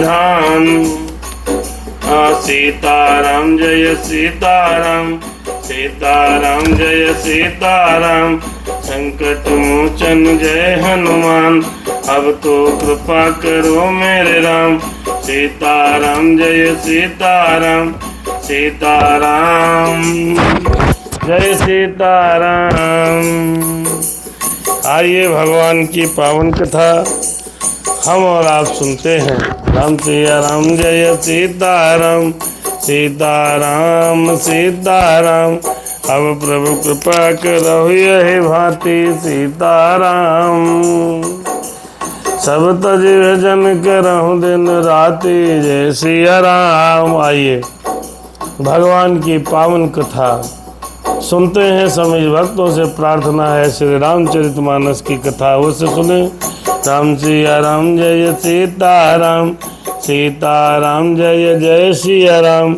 धाम। सीताराम जय सीताराम, सीताराम जय सीताराम। संकट मोचन जय हनुमान, अब तो कृपा करो मेरे राम। सीताराम जय सीताराम, सीताराम जय सीताराम। आइए भगवान की पावन कथा हम और आप सुनते हैं। राम सिया राम जय सीताराम, सीताराम सीताराम। अब प्रभु कृपा करो यही भांति सीताराम। सब तजिव जन करहूँ दिन राति जय सिया राम। आइए भगवान की पावन कथा सुनते हैं। सभी भक्तों से प्रार्थना है श्री रामचरितमानस की कथा अवश्य सुने। राम सिया राम जय सीताराम, सीताराम जय जय सिया राम।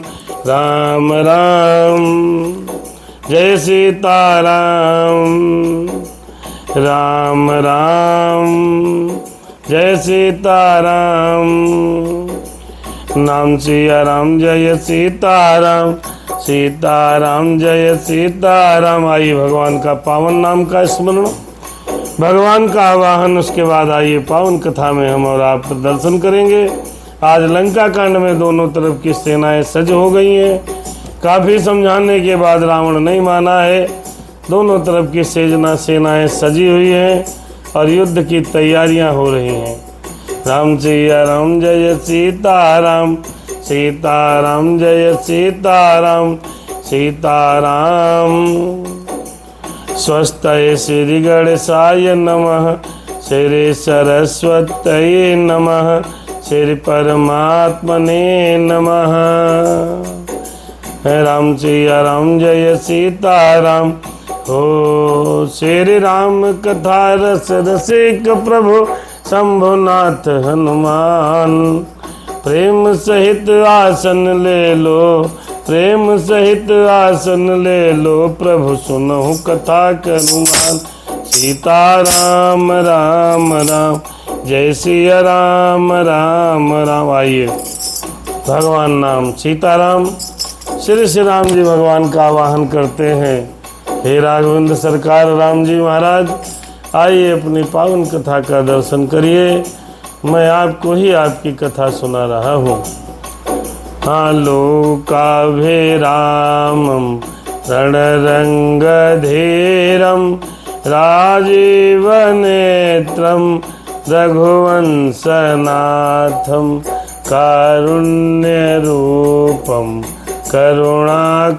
राम राम जय सीताराम, राम राम जय सीताराम। नाम सिया राम जय सीताराम, सीताराम जय सीताराम। आइए भगवान का पावन नाम का स्मरण, भगवान का आवाहन, उसके बाद आइए पावन कथा में हम और आप दर्शन करेंगे। आज लंका कांड में दोनों तरफ की सेनाएं सज हो गई हैं। काफ़ी समझाने के बाद रावण नहीं माना है। दोनों तरफ की सेनाएं सजी हुई हैं और युद्ध की तैयारियां हो रही हैं। राम सिया राम जय सीताराम, सीताराम जय सीताराम, सीताराम। स्वस्ति श्री गणेशाय नमः, श्री सरस्वत्यै नमः, श्री परमात्मने नमः। राम सिया राम जय सीताराम। हो श्री राम कथा रस रसिक प्रभु शंभुनाथ हनुमान। प्रेम सहित आसन ले लो, प्रेम सहित आसन ले लो, प्रभु सुनहु कथा करुमान। सीताराम राम राम जय सिया राम, राम राम। आइए भगवान नाम सीताराम श्री श्री राम जी भगवान का आवाहन करते हैं। हे राघवेंद्र सरकार राम जी महाराज, आइए अपनी पावन कथा का दर्शन करिए। मैं आपको ही आपकी कथा सुना रहा हूँ। आलोकाभिरामं रणरंगधीरं राजीवनेत्रं रघुवंशनाथं कारुण्यरूपं करुणाकरन्तं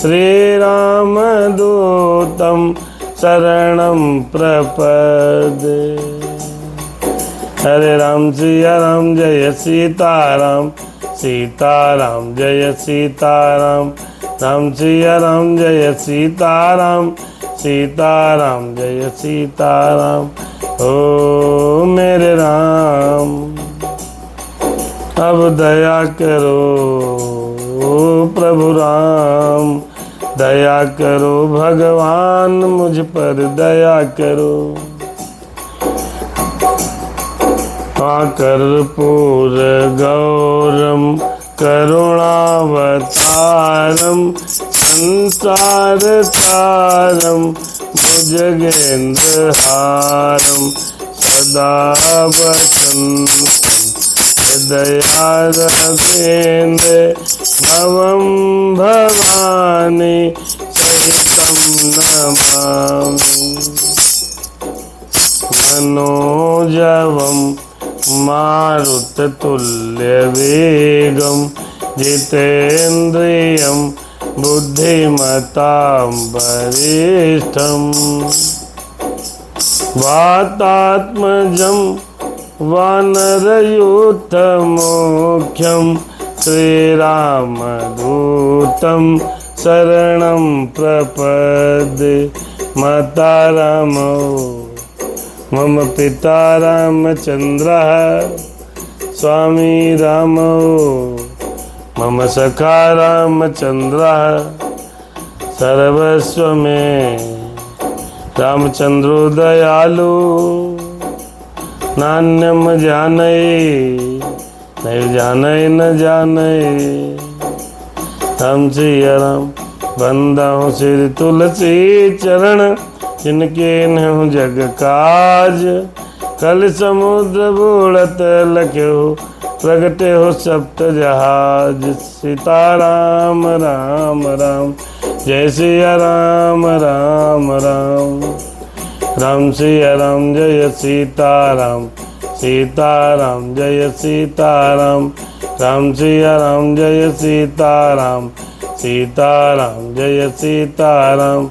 श्रीरामदूतं शरणं प्रपद्ये। हरे राम सिया राम जय सीताराम, सीताराम जय सीताराम। राम सिया राम जय सीताराम, सीताराम जय सीताराम। ओ मेरे राम अब दया करो, ओ प्रभु राम दया करो। भगवान मुझ पर दया करो। कर्पूर गौरम करुणावतारम संसार तारम भुजगेंद्रहारम सदा वसंतम हृदयारविंदे भवं भवानी सहितं नमामि। मनोजवं मारुततुल्यवेगं जितेन्द्रियं बुद्धिमतां वरिष्ठं। वातात्मजं वानरयूथमुख्यं श्रीरामदूतं शरणं प्रपद्ये। माता रामो मम पिता रामचन्द्रः, स्वामी रामो मम सखा रामचन्द्रः। सर्वस्व में रामचंद्रो दयालु, नान्यम जाने नहीं जाने न जाने। राम सिया राम बंदा हूँ श्री तुलसी चरण, जिनके नहु जग काज। कल समुद्र बूढ़त लख्यो, प्रगटे हो सप्त जहाज। सीताराम राम राम जय सिया राम राम राम। राम सिया राम जय सीताराम, सीताराम जय सीताराम। राम सिया राम जय सीताराम, सीताराम जय सीताराम।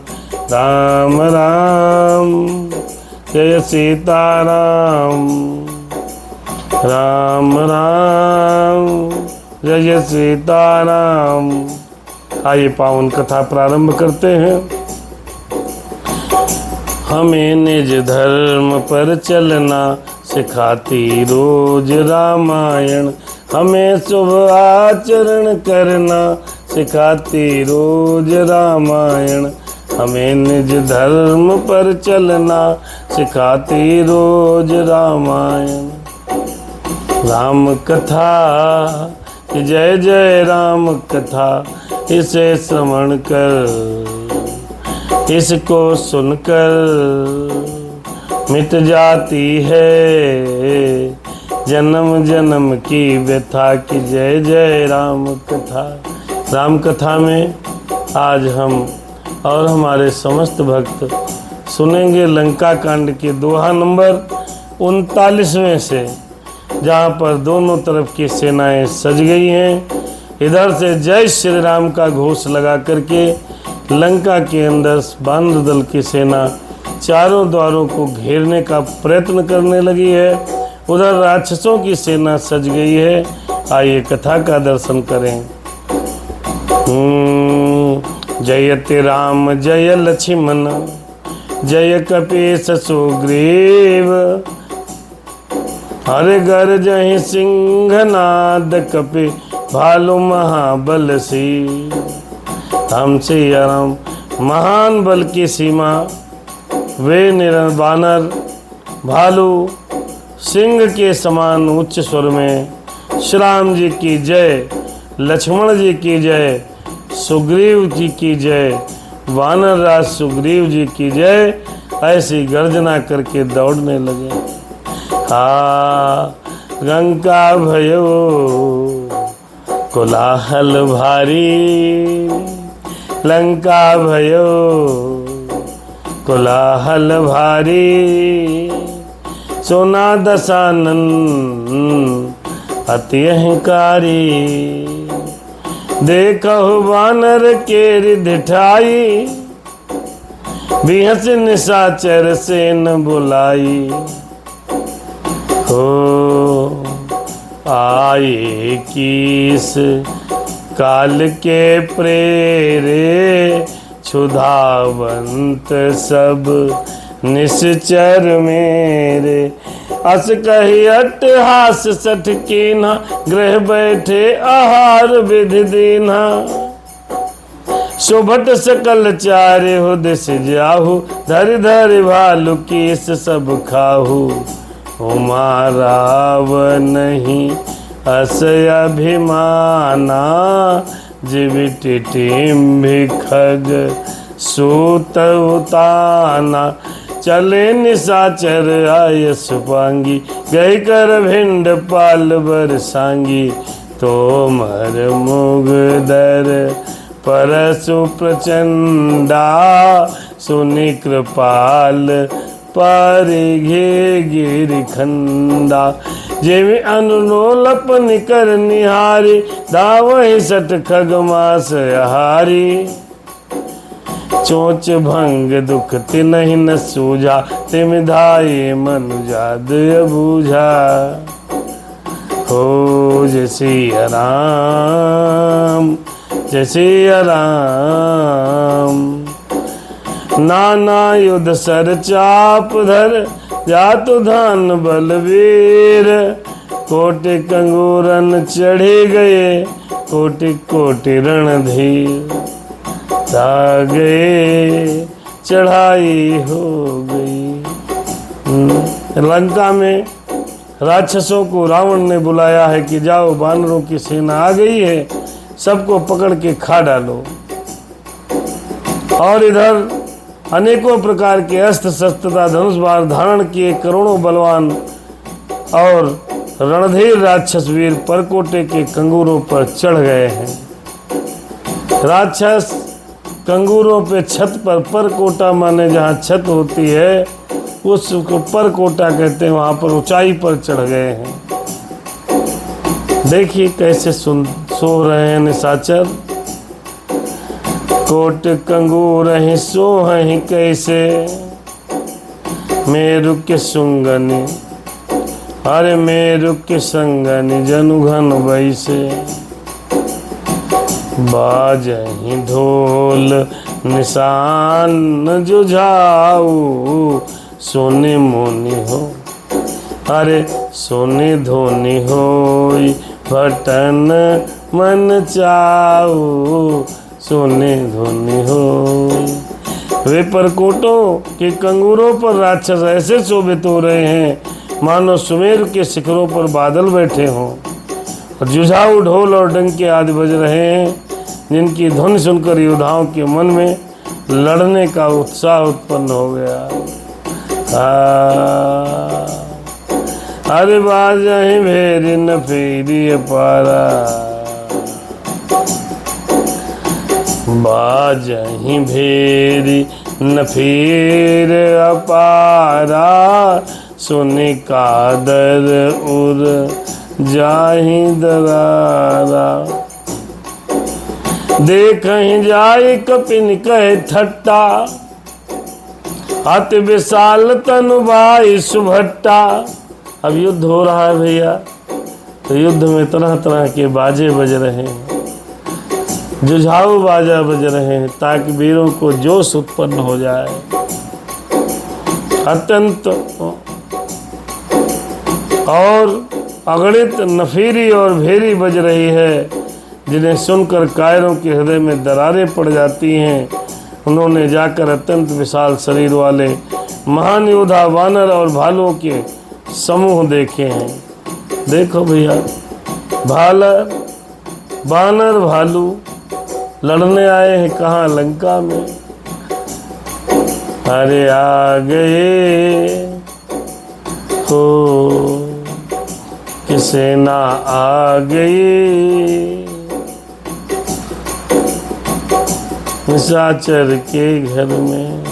राम राम जय सीताराम, राम राम जय सीताराम। आइए पावन कथा प्रारंभ करते हैं। हमें निज धर्म पर चलना सिखाती रोज रामायण। हमें शुभ आचरण करना सिखाती रोज रामायण। हमें निज धर्म पर चलना सिखाती रोज रामायण। राम कथा जय जय राम कथा, इसे श्रवण कर इसको सुनकर मिट जाती है जन्म जन्म की व्यथा की। जय जय राम कथा। राम कथा में आज हम और हमारे समस्त भक्त सुनेंगे लंका कांड के दोहा नंबर 39वें से, जहाँ पर दोनों तरफ की सेनाएं सज गई हैं। इधर से जय श्री राम का घोष लगा करके लंका के अंदर बानर दल की सेना चारों द्वारों को घेरने का प्रयत्न करने लगी है। उधर राक्षसों की सेना सज गई है। आइए कथा का दर्शन करें। जयति राम जय लक्ष्मण, जय कपीस सुग्रीव। हर गर्जहि सिंहनाद, कपि भालु महाबल सी। राम सिया राम महान बल की सीमा, वे बानर भालु सिंह के समान उच्च स्वर में श्री राम जी की जय, लक्ष्मण जी की जय, सुग्रीव जी की जय, वानर राज सुग्रीव जी की जय, ऐसी गर्जना करके दौड़ने लगे। लंका भयो कोलाहल भारी, लंका भयो कोलाहल भारी। सोना दशानन अति अहंकारी, देखो बानर के रिधिठाई। बिहस निशाचर से न बुलाई, हो आए किस काल के प्रेरे। क्षुधावंत सब निश्चर मेरे, अस कही अट्टहास सठ कीन्हा। गृह बैठे आहार विधि दीन्हा, शोभट सकल चारे हो दिस जाहु। धरि धरि भालु कीस सब खाहु, उमा राव नहीं अस अभिमाना। जीवित टिम्भि खग सूत उताना, चले निशाचर आय सुपांगी। गई कर भिंड पाल बरसांगी, तो मर मुगदर परसु प्रचंडा। सुनि कृपाल परिघे गिरिखंडा, जेवि अनुलोलप निकर निहारी। दावहि सठ खग मास आहारी, चोच भंग दुख तिनहि न सूझा। तिम धाये मनुजाद बूझा, हो जय सिया राम जय सिया राम। नाना युध सर चाप धर, जातु धान बलवीर। कोटि कंगूरन चढ़े गए, कोटि कोटि रणधीर। गए चढ़ाई हो गई। लंका में राक्षसों को रावण ने बुलाया है कि जाओ, वानरों की सेना आ गई है, सबको पकड़ के खा डालो। और इधर अनेकों प्रकार के अस्त्र शस्त्र तथा धनुष बाण धारण किए करोड़ों बलवान और रणधीर राक्षस वीर परकोटे के कंगूरों पर चढ़ गए हैं। राक्षस कंगूरों पे छत पर, परकोटा माने जहाँ छत होती है उसको परकोटा कहते हैं, वहां पर ऊंचाई पर चढ़ गए हैं। देखिए कैसे सो रहे हैं निशाचर। कोट कंगूर ही सो हैं कैसे, मेरु के सुंगनी, अरे मेरु के संगनी जनुघन वैसे। बाजहि ढोल निशान जुझाऊ, सोने मोनी हो, अरे सोने धोनी होई, भटन मन चाऊ, सोने धोनी होई। वे परकोटों के कंगूरों पर राक्षस ऐसे शोभित हो रहे हैं मानो सुमेर के शिखरों पर बादल बैठे हों, और जुझाऊ ढोल और डंके आदि बज रहे हैं, जिनकी ध्वनि सुनकर योद्धाओं के मन में लड़ने का उत्साह उत्पन्न हो गया। अरे बाजहि भेरी न फेरी पारा, बाजहि भेरी न फेर अपारा, सुनि कादर उर जाहि दरारा। देखहि जाय कपिन कहे ठट्टा, अति विशाल तनु भाई सुभट्टा। अब युद्ध हो रहा है भैया, तो युद्ध में तरह तरह के बाजे बज रहे हैं, जुझाऊ बाजा बज रहे हैं, ताकि वीरों को जोश उत्पन्न हो जाए। अत्यंत और अगणित नफीरी और भेरी बज रही है, जिन्हें सुनकर कायरों के हृदय में दरारें पड़ जाती हैं। उन्होंने जाकर अत्यंत विशाल शरीर वाले महान योद्धा वानर और भालुओं के समूह देखे हैं। देखो भैया, वानर भालू लड़ने आए हैं कहाँ, लंका में। अरे आ गए हो कि सेना आ गई, निशाचर के घर में।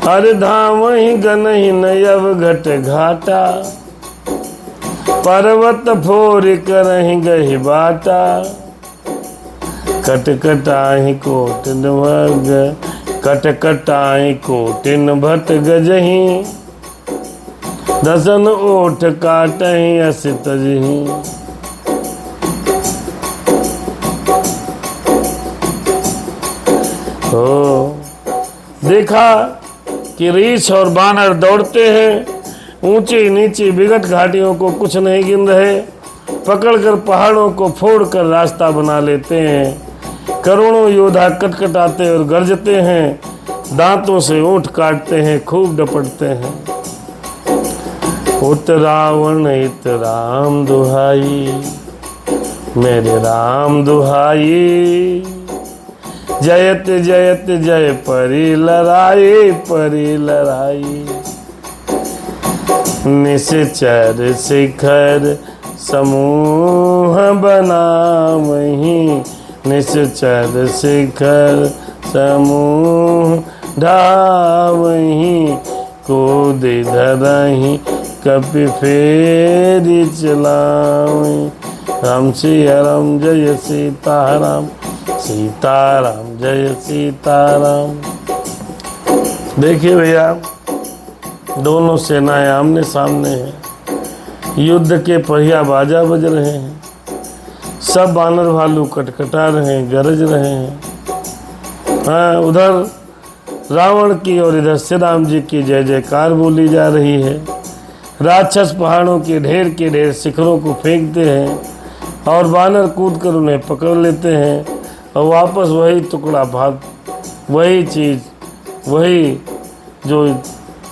अरे धामहि गनहि नयव घट घाटा, पर्वत फोर करहि गहि बाटा। कटकटाहि कोटिन भग, कटकटाहि कोटिन भट गजहि, दसन ओठ काटहि अस तजहि। देखा कि रीछ और बानर दौड़ते हैं, ऊंची नीची विकट घाटियों को कुछ नहीं गिन रहे, पकड़कर पहाड़ों को फोड़कर रास्ता बना लेते हैं। करोड़ों योद्धा कटकटाते और गरजते हैं, दांतों से ऊंट काटते हैं, खूब डपटते हैं। उत रावण इत राम दुहाई, मेरे राम दुहाई। जयत जयत जय परी लड़ाई, परी लड़ाई। निश्चर शिखर समूह बनावहीं, निश्चर शिखर समूह ढावहीं। कूद धरहीं कपि फेरी चलावहीं। राम सिया राम जय सीताराम, सीताराम जय सीताराम। देखिए भैया, दोनों सेनाएं आमने सामने हैं, युद्ध के पहिया बाजा बज रहे हैं, सब बानर भालू कटकटा रहे हैं, गरज रहे हैं। हाँ, उधर रावण की और इधर श्री राम जी की जय जयकार बोली जा रही है। राक्षस पहाड़ों के ढेर शिखरों को फेंकते हैं और बानर कूद कर उन्हें पकड़ लेते हैं और वापस वही टुकड़ा भाग, वही चीज़, वही जो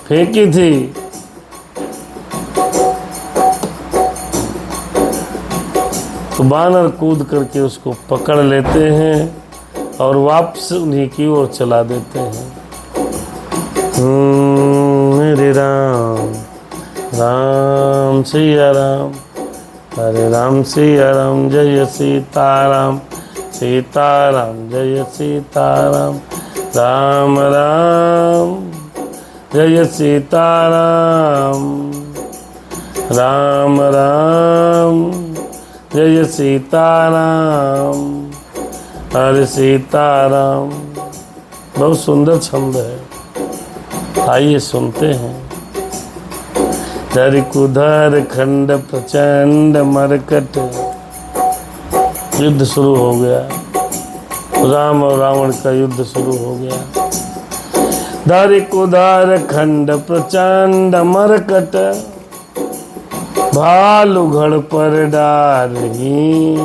फेंकी थी तो बानर कूद करके उसको पकड़ लेते हैं और वापस उन्हीं की ओर चला देते हैं। हरे राम राम सिया राम, हरे राम सिया राम, जय सीताराम सीताराम जय सीताराम, राम राम जय सीताराम, राम राम जय सीताराम, हरे सीताराम। बहुत सुंदर छंद है, आइए सुनते हैं। धरि कुधर खंड प्रचंड मरकट, युद्ध शुरू हो गया, राम और रावण का युद्ध शुरू हो गया। धरि कुधर खंड प्रचंड मरकट, भालू घड़ पर डारही,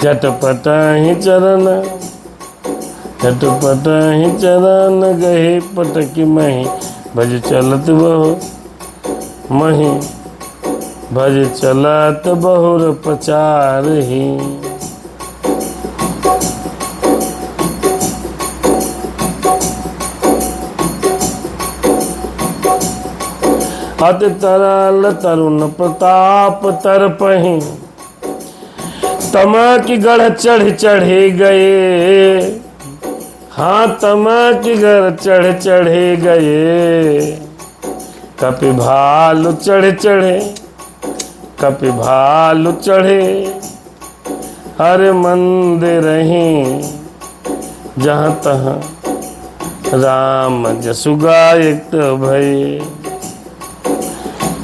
झटपट ही चरण, झटपट ही चरण गहे पटक मही, भज चलत बहु मही, भज चलत बहुर प्रचार ही। अति तरल तरुण प्रताप तरपही, तमा की गढ़ चढ़ चढ़े गए, हाँ तमा की गढ़ चढ़ चढ़े गए, कपि भालू चढ़ चढ़े, कपि भालू चढ़े, हरे मंदिर रही जहाँ तहाँ राम जसु गायक भये।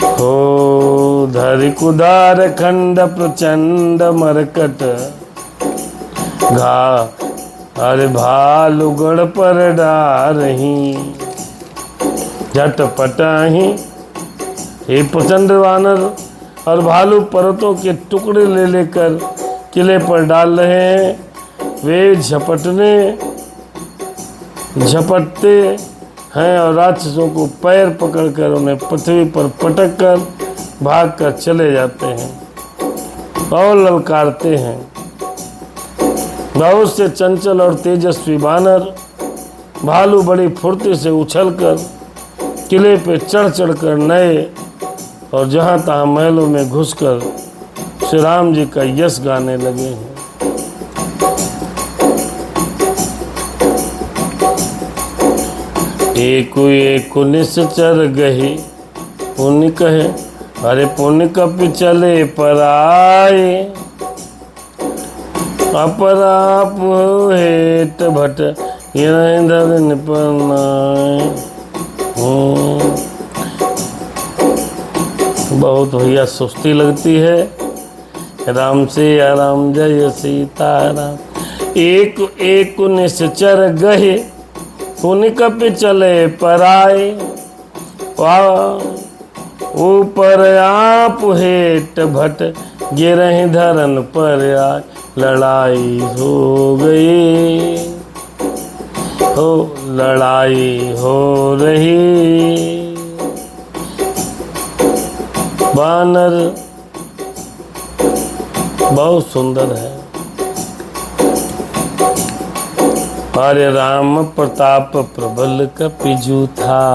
हो धरि कुदार खंड प्रचंड मरकट, घा अरे भालू गढ़ पर डारही, झटपट ही। हे प्रचंड वानर और भालू पर्वतों के टुकड़े ले लेकर किले पर डाल रहे हैं। वे झपटते हैं और राक्षसों को पैर पकड़कर उन्हें पृथ्वी पर पटक कर भाग कर चले जाते हैं और ललकारते हैं। बहुत से चंचल और तेजस्वी बानर भालू बड़ी फुर्ती से उछलकर किले पे चढ़ चढ़कर नए और जहाँ तहाँ महलों में घुसकर श्री राम जी का यश गाने लगे हैं। एक निश्चर गही, पुण्य कहे अरे पुण्य कपि चले पर आए, अपराप हेट भट धरन पर नाए। बहुत भैया सुस्ती लगती है। राम से या राम जय सीताराम। एक एक निश्चर गहे, पुण्य कपि चले पर आए, ऊपर आप हेट भट गिरहि धरन पर आए। लड़ाई हो गई, हो लड़ाई हो रही। बानर बहुत सुंदर है। हरे राम प्रताप प्रबल कपिजू था,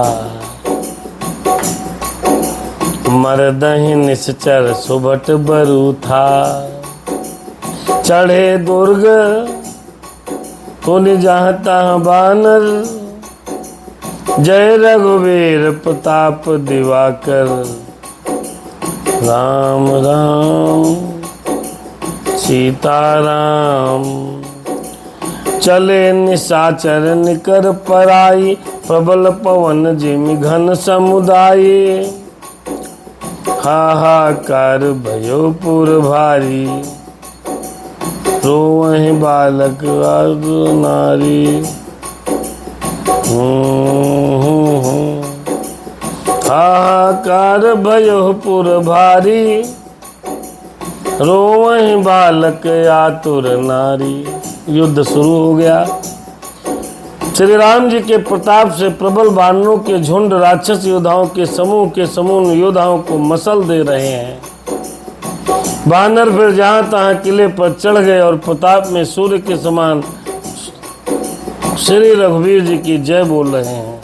मरदहि निश्चर सुभट बरु था। चढ़े दुर्ग पुनि जाता बानर, जय रघुवीर प्रताप दिवाकर। राम राम सीताराम, चले निशाचर निकर पराई। प्रबल पवन जिमि घन समुदाय, हाहाकार भयो पुर भारी। रोवहि बालक नारी, हाहाकार भयो पुर भारी। रोवहि बालक आतुर नारी। युद्ध शुरू हो गया। श्री राम जी के प्रताप से प्रबल वानरों के झुंड राक्षस योद्धाओं के समूह योद्धाओं को मसल दे रहे हैं। वानर फिर जहां तहां किले पर चढ़ गए और प्रताप में सूर्य के समान श्री रघुवीर जी की जय बोल रहे हैं।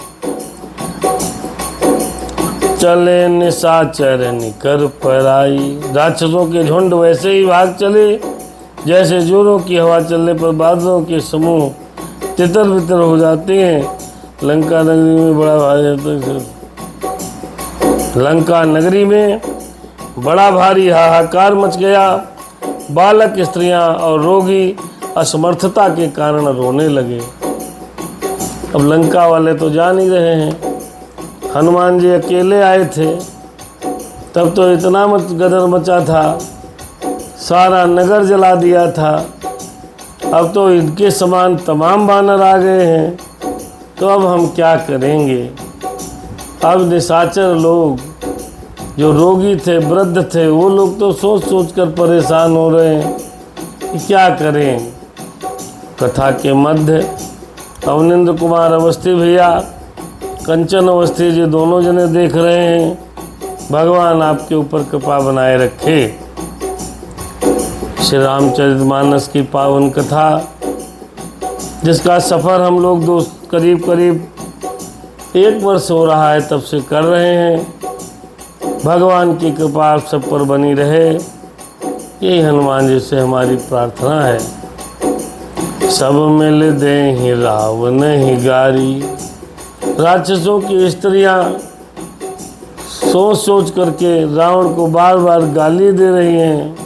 चले निशाचर निकर पराई। राक्षसों के झुंड वैसे ही भाग चले जैसे जोरों की हवा चलने पर बादलों के समूह तितर बितर हो जाते हैं। लंका नगरी में बड़ा भारी हाहाकार मच गया। बालक, स्त्रियां और रोगी असमर्थता के कारण रोने लगे। अब लंका वाले तो जान ही रहे हैं, हनुमान जी अकेले आए थे, तब तो इतना गदर मचा था, सारा नगर जला दिया था। अब तो इनके समान तमाम वानर आ गए हैं, तो अब हम क्या करेंगे। अब निशाचर लोग, जो रोगी थे, वृद्ध थे, वो लोग तो सोच सोच कर परेशान हो रहे हैं कि क्या करें। कथा के मध्य अवनिंद्र कुमार अवस्थी भैया, कंचन अवस्थी जी दोनों जने देख रहे हैं। भगवान आपके ऊपर कृपा बनाए रखे। श्री रामचरितमानस की पावन कथा, जिसका सफ़र हम लोग करीब 1 वर्ष हो रहा है तब से कर रहे हैं। भगवान की कृपा आप सब पर बनी रहे, यही हनुमान जी से हमारी प्रार्थना है। सब मिल देहि रावण ही गारी। राक्षसों की स्त्रियां सोच सोच करके रावण को बार बार गाली दे रही हैं।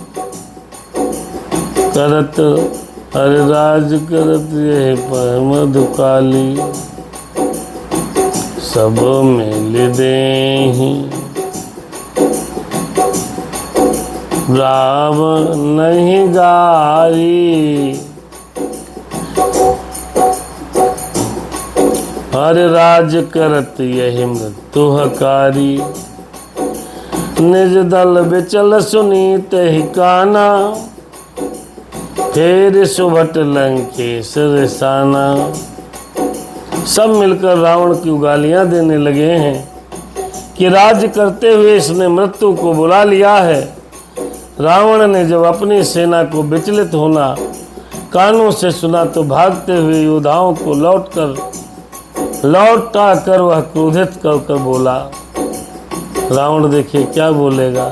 करत हरि राज करत यह परम दुकाली। सब मिल देहि रावण नहीं गारी। हरि राज करत यही मृत्यु हकारी। निज दल बिचल सुनीत ही काना। फिर सुभट लंकेश रिसाना। सब मिलकर रावण की गालियां देने लगे हैं कि राज्य करते हुए इसने मृत्यु को बुला लिया है। रावण ने जब अपनी सेना को विचलित होना कानों से सुना तो भागते हुए योद्धाओं को लौटा कर वह क्रोधित कर बोला। रावण देखिए क्या बोलेगा।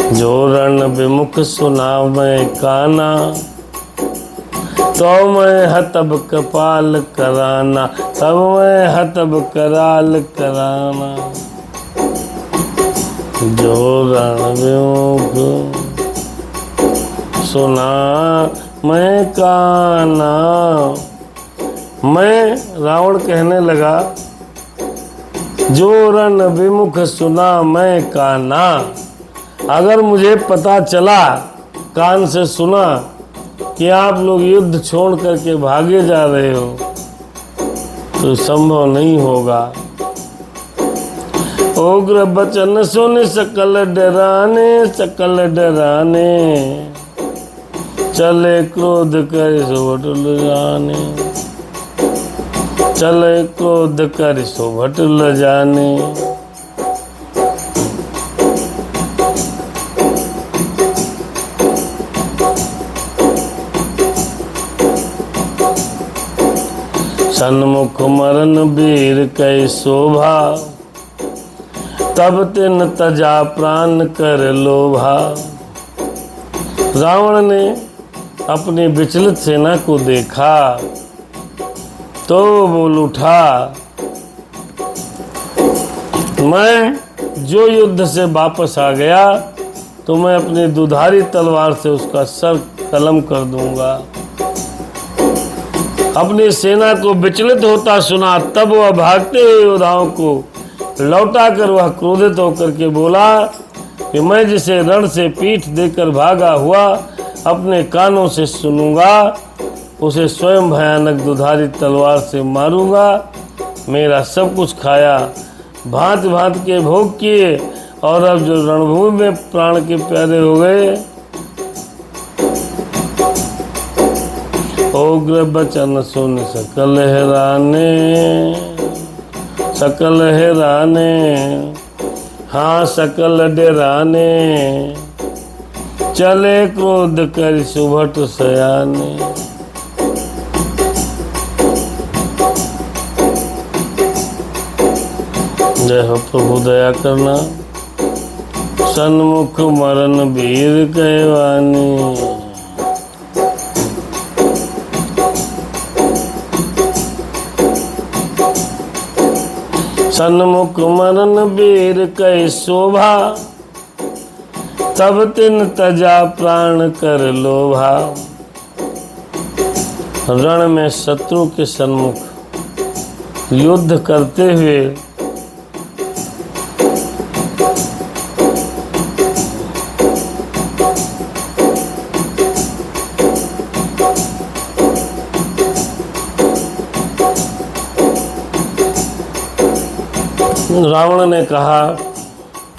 जो रण विमुख सुना मैं काना। तो मैं हतब कपाल कराना। तब मैं हतब कराल कराना। जो रण विमुख सुना मैं काना। मैं रावण कहने लगा, जो रण विमुख सुना मैं काना। अगर मुझे पता चला, कान से सुना कि आप लोग युद्ध छोड़ करके भागे जा रहे हो, तो संभव नहीं होगा। उग्र बचन सुन सकल डराने। चले क्रोध कर सोभट लजाने। चले क्रोध कर सोभट लजाने। सन्मुख मरन वीर कै शोभा। तब तिन तजा प्राण कर लोभा। रावण ने अपनी विचलित सेना को देखा तो बोल उठा, मैं जो युद्ध से वापस आ गया तो मैं अपनी दुधारी तलवार से उसका सर कलम कर दूंगा। अपनी सेना को विचलित होता सुना तब वह भागते हुए योद्धाओं को लौटा कर वह क्रोधित होकर के बोला कि मैं जिसे रण से पीठ देकर भागा हुआ अपने कानों से सुनूंगा, उसे स्वयं भयानक दुधारी तलवार से मारूंगा। मेरा सब कुछ खाया, भांति भांति के भोग किए, और अब जो रणभूमि में प्राण के प्यारे हो गए, उग्र बचन सुन सकल हैराने, सकल हैराने, हाँ सकल डेराने, चले क्रोध कर सुभट सयाने। जय हो प्रभु दया करना, सन्मुख मरण वीर कहवानी। सन्मुख मरण वीर कह शोभा, तब तिन तजा प्राण कर लोभा। रण में शत्रु के सन्मुख युद्ध करते हुए रावण ने कहा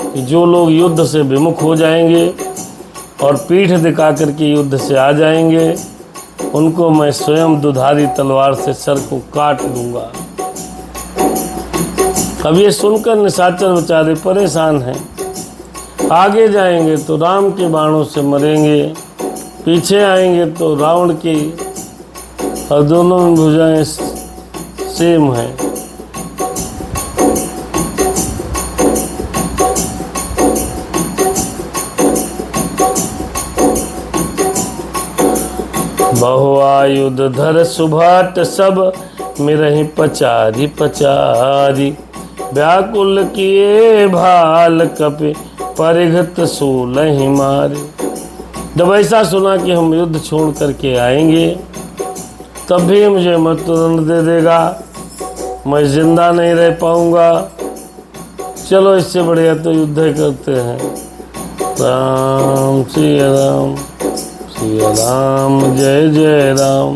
कि जो लोग युद्ध से विमुख हो जाएंगे और पीठ दिखा करके युद्ध से आ जाएंगे, उनको मैं स्वयं दुधारी तलवार से सर को काट दूंगा। अब ये सुनकर निशाचर बेचारे परेशान हैं। आगे जाएंगे तो राम के बाणों से मरेंगे, पीछे आएंगे तो रावण की, और दोनों में भुजाएं सेम हैं। बहुआयुध धर सुभाट सब मिरहि पचारी पचारी। व्याकुल किए भाल कपि परिघत सूलहि मारे। जब ऐसा सुना कि हम युद्ध छोड़ करके आएंगे, तब भी मुझे मृत्युदंड दे देगा, मैं जिंदा नहीं रह पाऊंगा। चलो इससे बढ़िया तो युद्ध करते हैं। राम श्री राम, श्री राम जय जय राम।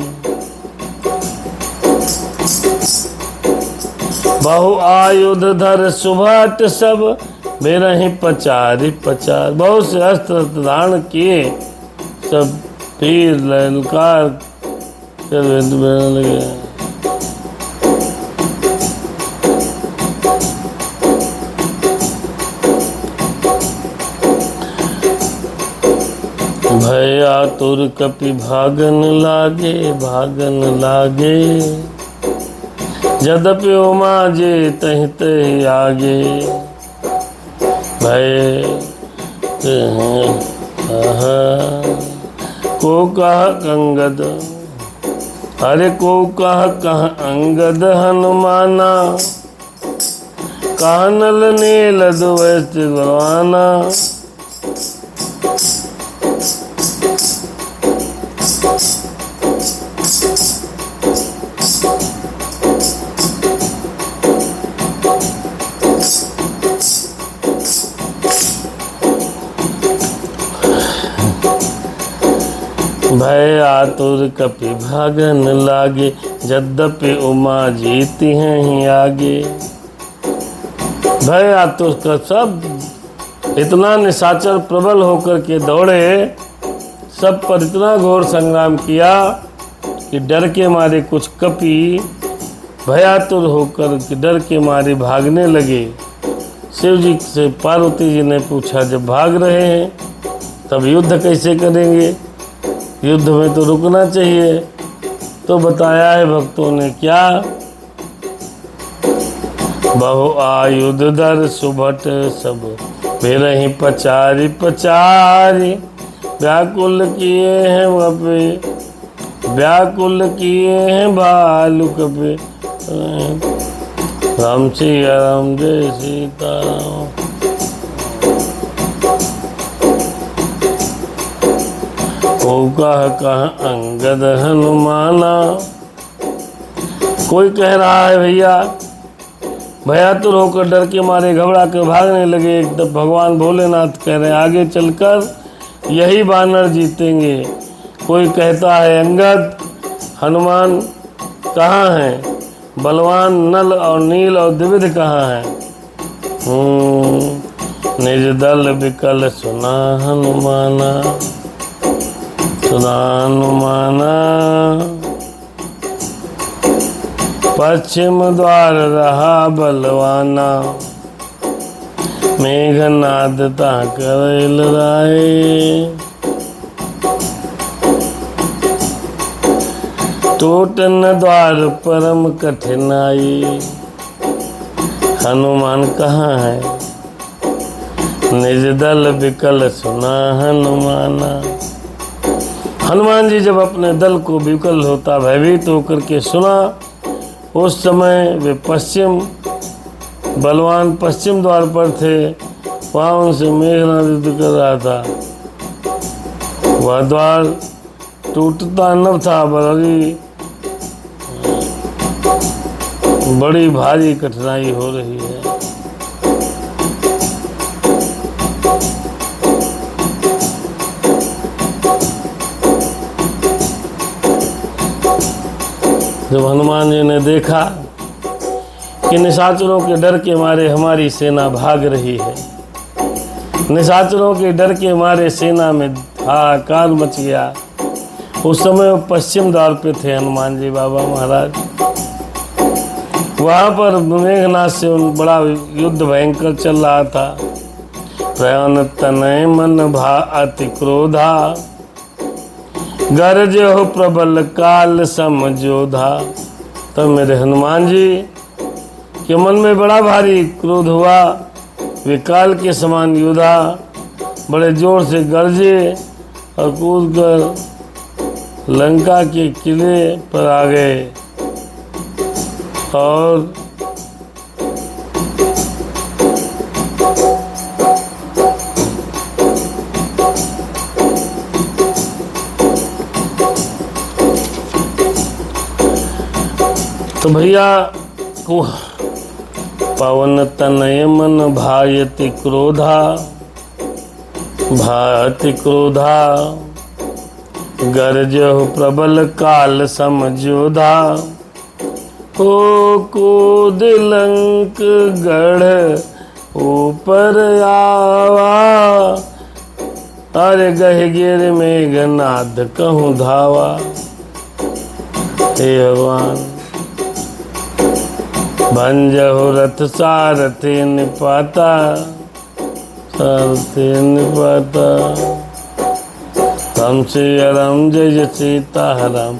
बहु आयुध धर सुभाट सब मेरहि पचारी पचार। बहुत से अस्त्र धारण किए सब तीर ललकार लगे। भय आतुर कपि भागन लागे भागन लागे। यद्यपि उमा जे तहि तहि आगे। भय को कह अंगद, अरे को कह अंगद हनुमाना। कानल नील दुवैत बलवाना। भय आतुर कपि भागन लागे। यद्यपि उमा जीती हैं ही आगे। भय आतुर का सब इतना निशाचर प्रबल होकर के दौड़े, सब पर इतना घोर संग्राम किया कि डर के मारे कुछ कपि भयातुर होकर के डर के मारे भागने लगे। शिव जी से पार्वती जी ने पूछा, जब भाग रहे हैं तब युद्ध कैसे करेंगे? युद्ध में तो रुकना चाहिए। तो बताया है भक्तों ने क्या? बहु आयुध धर सुभट सब मेरहि पचारी पचारी। व्याकुल किए हैं वपे, व्याकुल किए हैं भालु कपे। राम श्री राम जय सीताराम। को कह अंगद हनुमाना। कोई कह रहा है भैया, भयातुर होकर डर के मारे घबरा कर भागने लगे। तब भगवान भोलेनाथ कह रहे आगे चलकर यही बानर जीतेंगे। कोई कहता है अंगद हनुमान कहाँ हैं? बलवान नल और नील और द्विविध कहाँ हैं? निज दल विकल सुना हनुमाना, सुना हनुमाना। पश्चिम द्वार रहा बलवाना, मेघनाद ता करेल राय। टूटन द्वार परम कठिनाई, हनुमान कहाँ है, निज दल विकल सुना हनुमाना। हनुमान जी जब अपने दल को विकल होता भयभीत होकर के सुना, उस समय वे बलवान पश्चिम द्वार पर थे, वहाँ उनसे मेघनाद युद्ध कर रहा था। वह द्वार टूटता न था, बड़ी भारी कठिनाई हो रही है। जब हनुमान जी ने देखा कि निशाचरों के डर के मारे हमारी सेना भाग रही है, निशाचरों के डर के मारे सेना में हाहाकार मच गया। उस समय वो पश्चिम द्वार पे थे हनुमान जी बाबा महाराज। वहाँ पर मेघनाद से बड़ा युद्ध भयंकर चल रहा था। प्रयान तनय मन भा अति क्रोधा, गरज हो प्रबल काल समझोधा। तब मेरे हनुमान जी के मन में बड़ा भारी क्रोध हुआ। वे काल के समान योद्धा बड़े जोर से गरजे और कूद कर लंका के किले पर आ गए और तो भैया को पवन तनय मन भायति क्रोधा, भायति क्रोधा, गरजहु प्रबल काल समझोधा। हो कूद लंक गढ़ ऊपर आवा, अरे गह गिर मेघनाद कहूँ धावा। हे भगवान भंजहु रथ सारथी निपाता, सारथी निपाता। राम सिया राम जय जय सीताराम,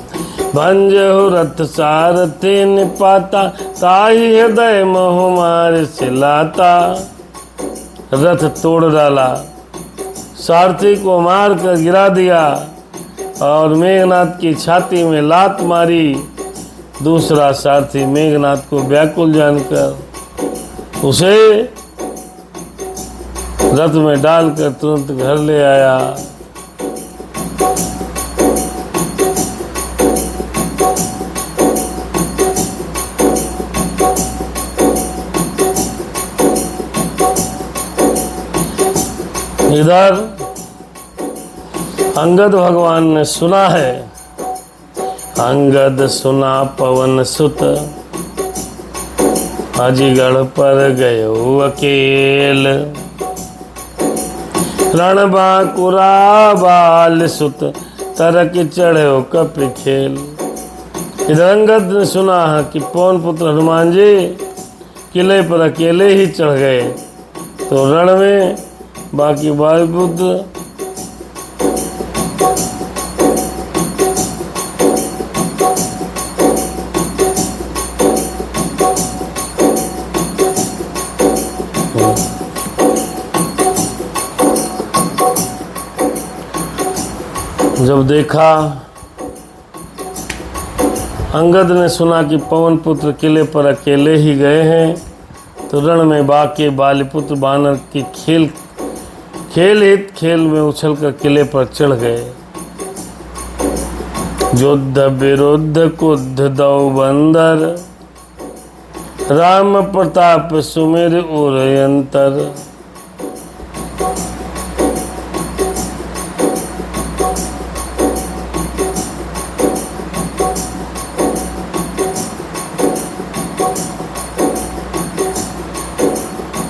भंजहु रथ सारथी निपाता, ताहि हृदय मोह मार सिलाता। रथ तोड़ डाला, सारथी को मार कर गिरा दिया और मेघनाद की छाती में लात मारी। दूसरा सारथी मेघनाद को व्याकुल जानकर उसे रथ में डालकर तुरंत घर ले आया। इधर अंगद भगवान ने सुना है, अंगद सुना पवन सुत, अजगढ़ पर गयो अकेल। रण बांकुरा बाल सुत, तरक चढ़ो कपि खेल। इधर अंगद ने सुना है कि पवन पुत्र हनुमान जी किले पर अकेले ही चढ़ गए, तो रण में बाकी वायुपुत्र जब देखा, अंगद ने सुना कि पवन पुत्र किले पर अकेले ही गए हैं, तो रण में बाके बालीपुत्र बानर की खेल में उछलकर किले पर चढ़ गए। युद्ध विरुद्ध कुद्ध दौ बंदर, राम प्रताप सुमिर उरयंतर।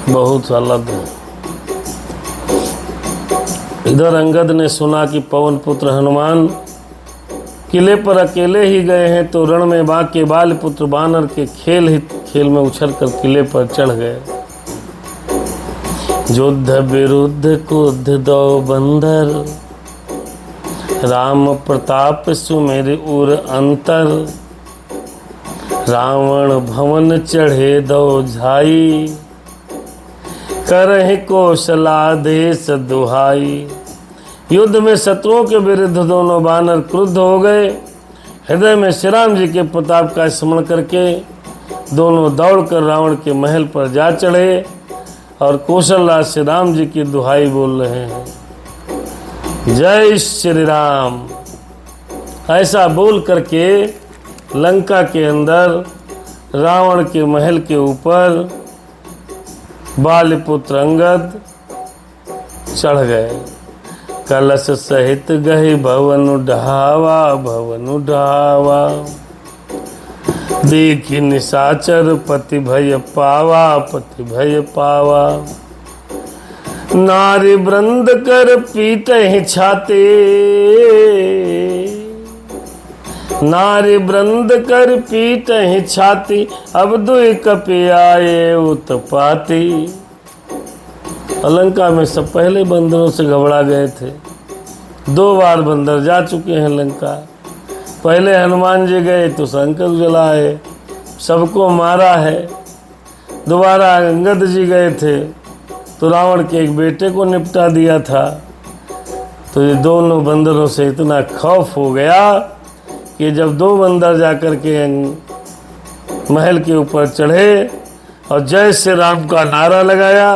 बहुत अलग है। इधर अंगद ने सुना कि पवन पुत्र हनुमान किले पर अकेले ही गए हैं तो रण में बाके बाल पुत्र बानर के खेल में उछल कर किले पर चढ़ गए। युद्ध विरुद्ध कुद्ध दो बंदर, राम प्रताप सुमेर उर अंतर। रावण भवन चढ़े दो झाई, करहि कौशलादेश दुहाई। युद्ध में शत्रुओं के विरुद्ध दोनों बानर क्रुद्ध हो गए। हृदय में श्री राम जी के प्रताप का स्मरण करके दोनों दौड़कर रावण के महल पर जा चढ़े और कौशलराज श्री राम जी की दुहाई बोल रहे हैं, जय श्री राम। ऐसा बोल करके लंका के अंदर रावण के महल के ऊपर बालपुत्र अंगद चढ़ गए। कलश सहित गए भवन ढावा, भवन ढावा। देखी निशाचर पति भय पावा, पति भय पावा। नारी वृंद कर पीटे छाते, नारी वृंद कर पीटे छाती। अब दुई कपि आए उत्पाती। लंका में सब पहले बंदरों से घबरा गए थे। 2 बार बंदर जा चुके हैं लंका। पहले हनुमान जी गए तो संकल्प जलाए, सबको मारा है। दोबारा अंगद जी गए थे तो रावण के एक बेटे को निपटा दिया था। तो ये दोनों बंदरों से इतना खौफ हो गया कि जब 2 बंदर जाकर के महल के ऊपर चढ़े और जय श्री राम का नारा लगाया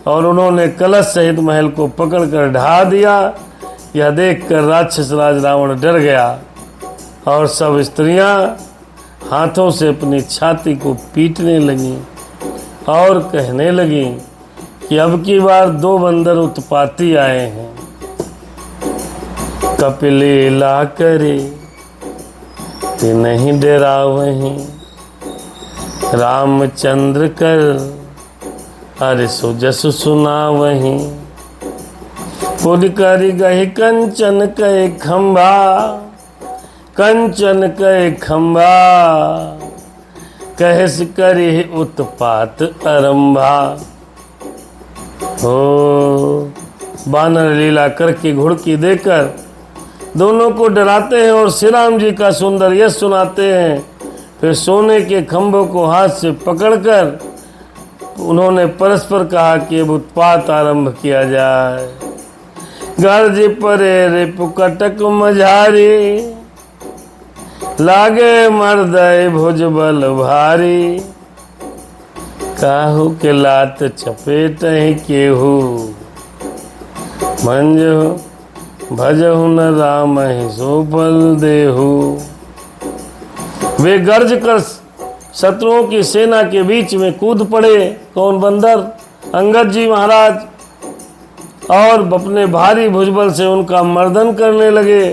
और उन्होंने कलश सहित महल को पकड़कर ढा दिया, यह देखकर राक्षस राज रावण डर गया और सब स्त्रियां हाथों से अपनी छाती को पीटने लगीं और कहने लगीं कि अब की बार 2 बंदर उत्पाती आए हैं। कपिलीला करे ते नहीं डरा वहीं, रामचंद्र कर अरे सो जसु सुना वहीं। पुन करि गहि कंचन कहे खंभा, कंचन कहे खंभा। कहस करि उत्पात आरंभा। हो बानर लीला करके घुड़की देकर दोनों को डराते हैं और श्री राम जी का सुंदर यश सुनाते हैं। फिर सोने के खंभों को हाथ से पकड़कर उन्होंने परस्पर कहा कि अब उत्पात आरंभ किया जाए। गर्ज परे रिपुकटक मझारी, लागे मर्दय भुजबल भारी। काहू के लात चपेट ही केहू, मंजहु भजहु न राम ही सोपल देहू। वे गर्ज कर शत्रुओं की सेना के बीच में कूद पड़े। कौन बंदर? अंगद जी महाराज। और अपने भारी भुजबल से उनका मर्दन करने लगे।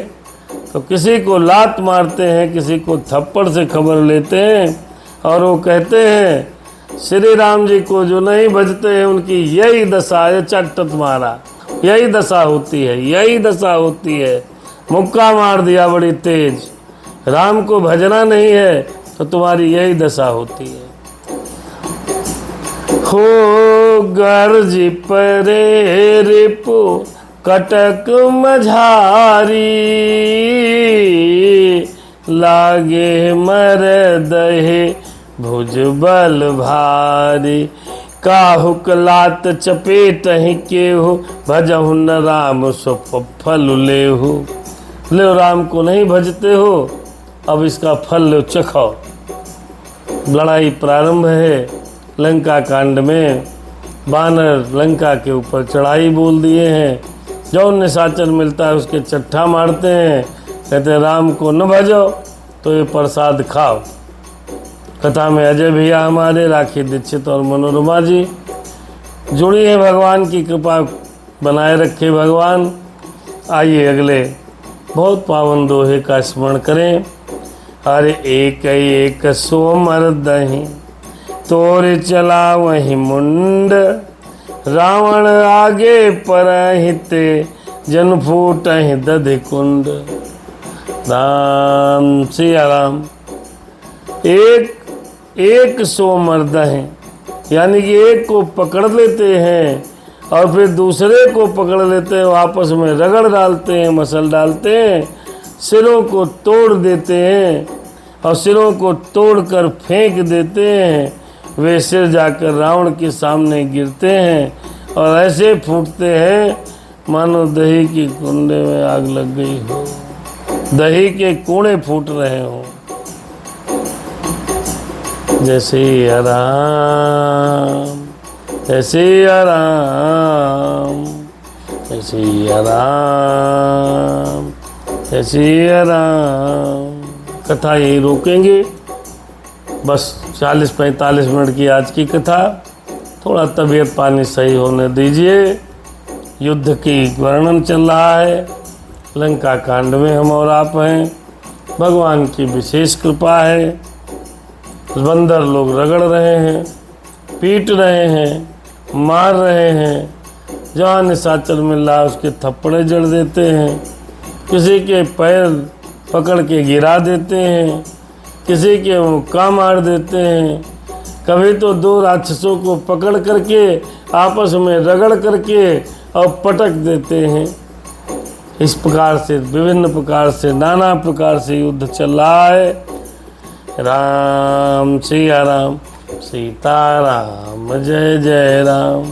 तो किसी को लात मारते हैं, किसी को थप्पड़ से खबर लेते हैं और वो कहते हैं श्री राम जी को जो नहीं भजते हैं उनकी यही दशा है। चट मारा, यही दशा होती है, यही दशा होती है। मुक्का मार दिया बड़ी तेज। राम को भजना नहीं है तो तुम्हारी यही दशा होती है। हो गर्ज परे रिपु कटक मझारी, लागे मर दहे भुजबल भारी। काहुक लात चपेट ही केहू, भजहु न राम सो फल लेहू। ले राम को नहीं भजते हो, अब इसका फल लो, चखाओ। लड़ाई प्रारंभ है। लंका कांड में बानर लंका के ऊपर चढ़ाई बोल दिए हैं। जो निशाचर मिलता है उसके चट्ठा मारते हैं, कहते हैं राम को न भजो तो ये प्रसाद खाओ। कथा में अजय भैया हमारे, राखी दीक्षित और मनोरमा जी जुड़ी है। भगवान की कृपा बनाए रखे भगवान। आइए अगले बहुत पावन दोहे का स्मरण करें। अरे एक एक सो मर्दहि, तोर चला वही मुंड। रावण आगे परहिते, जन फूटहि दधि कुंड। राम सिया राम। एक सो मर्द हैं, यानी कि एक को पकड़ लेते हैं और फिर दूसरे को पकड़ लेते हैं, आपस में रगड़ डालते हैं, मसल डालते हैं, सिरों को तोड़ देते हैं और सिरों को तोड़कर फेंक देते हैं। वे सिर जाकर रावण के सामने गिरते हैं और ऐसे फूटते हैं मानो दही की कुंडे में आग लग गई हो, दही के कूड़े फूट रहे हो। जैसे आराम, जैसे आराम, जैसे आराम, जैसे आराम। कथा यही रोकेंगे, बस 40-45 मिनट की आज की कथा। थोड़ा तबीयत पानी सही होने दीजिए। युद्ध की वर्णन चल रहा है, लंका कांड में हम और आप हैं। भगवान की विशेष कृपा है। बंदर लोग रगड़ रहे हैं, पीट रहे हैं, मार रहे हैं। जहाँ निशाचर मिल रहा उसके थप्पड़े जड़ देते हैं, किसी के पैर पकड़ के गिरा देते हैं, किसी के मुक्का मार देते हैं। कभी तो 2 राक्षसों को पकड़ करके आपस में रगड़ करके और पटक देते हैं। इस प्रकार से विभिन्न प्रकार से नाना प्रकार से युद्ध चल रहा है। राम सिया राम, सीता राम, जय जय राम।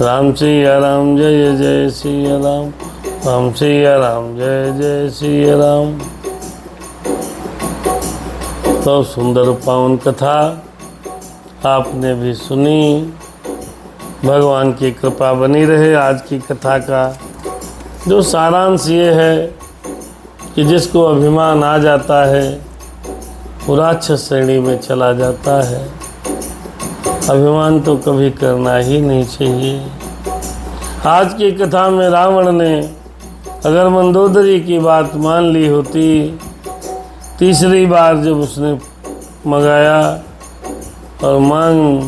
राम सिया राम, जय जय सिया राम, राम सिया राम, जय जय सिया राम। तो सुंदर पावन कथा आपने भी सुनी। भगवान की कृपा बनी रहे। आज की कथा का जो सारांश ये है कि जिसको अभिमान आ जाता है वो राक्षस श्रेणी में चला जाता है। अभिमान तो कभी करना ही नहीं चाहिए। आज की कथा में रावण ने अगर मंदोदरी की बात मान ली होती, तीसरी बार जब उसने मंगाया और मांग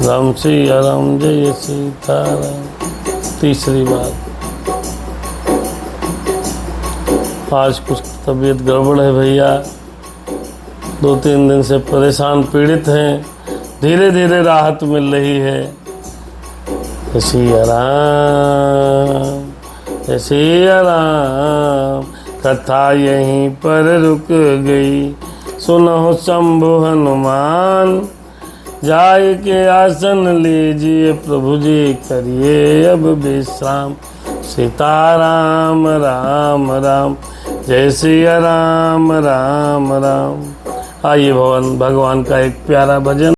राम सिया राम, जय सीता राम, तीसरी बार। आज कुछ तबीयत गड़बड़ है भैया, 2-3 दिन से परेशान पीड़ित हैं। धीरे धीरे राहत मिल रही है। सिया राम, सिया राम। कथा यहीं पर रुक गई, सुनो शंभु हनुमान। जाय के आसन लीजिए, प्रभु जी करिए अब विश्राम। सीताराम राम राम, जय सिया राम राम राम। आइए भगवान का एक प्यारा भजन।